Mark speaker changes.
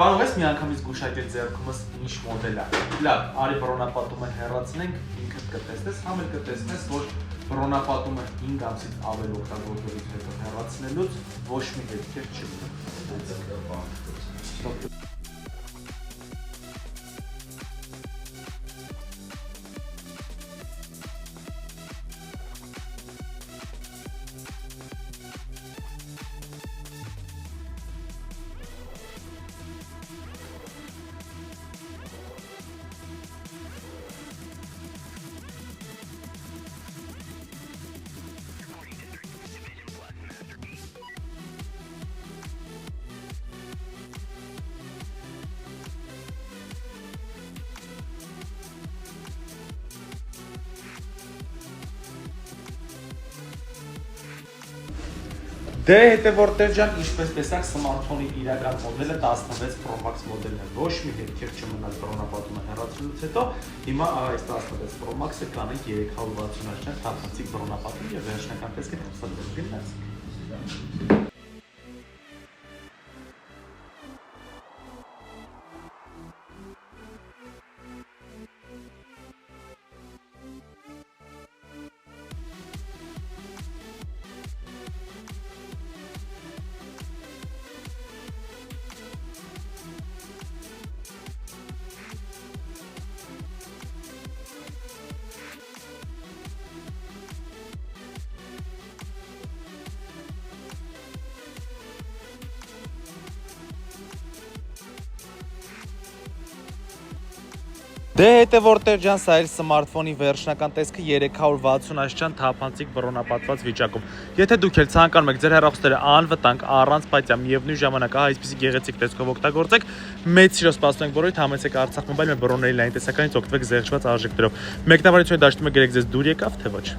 Speaker 1: Կարող ես միանգամից գուշակել ձեռքումս ինչ մոդել է։ Լավ, արի բռոնապատումը հեռացնենք, ինքդ կտեսնես, համ էլ կտեսնես, որ բռոնապատումը 5 ամսից ավել օգտագործելուց հետո հեռացնելուց ոչ մի հետքեր չունի։ Դե հետևորդներ ջան, ինչպես տեսակ սմարթֆոնի իրական մոդելը 16 Pro Max մոդելն է, ոչ մի հետքեր չմնաց բռոնապատումը հեռացնելուց հետո, հիմա այս 16 Pro Max-ը կանենք 360 հաշվին թափանցիկ բռոնապատում եւ վերջնական տեսքին հուսալի գնաց։ Դե հետևորդներ ջան, սա էր սմարթֆոնի վերջնական տեսքը 360 աստիճան թափանցիկ բռոնապատված վիճակում։ Եթե դուք էլ ցանկանում եք ձեր հեռախոսները անվտանգ, առանց պայծյա, միևնույն ժամանակ այսպիսի գեղեցիկ տեսքով օգտագործեք, մեծ սիրով սպասում ենք բոլորիդ, համեցեք Արցախ մոբայլ մեր բռոների լայն տեսականից օգտվեք զեղչված արժեքներով։ Մեկնաբանությունը դաշտում է գրեք ձեզ դուր եկավ, թե ոչ։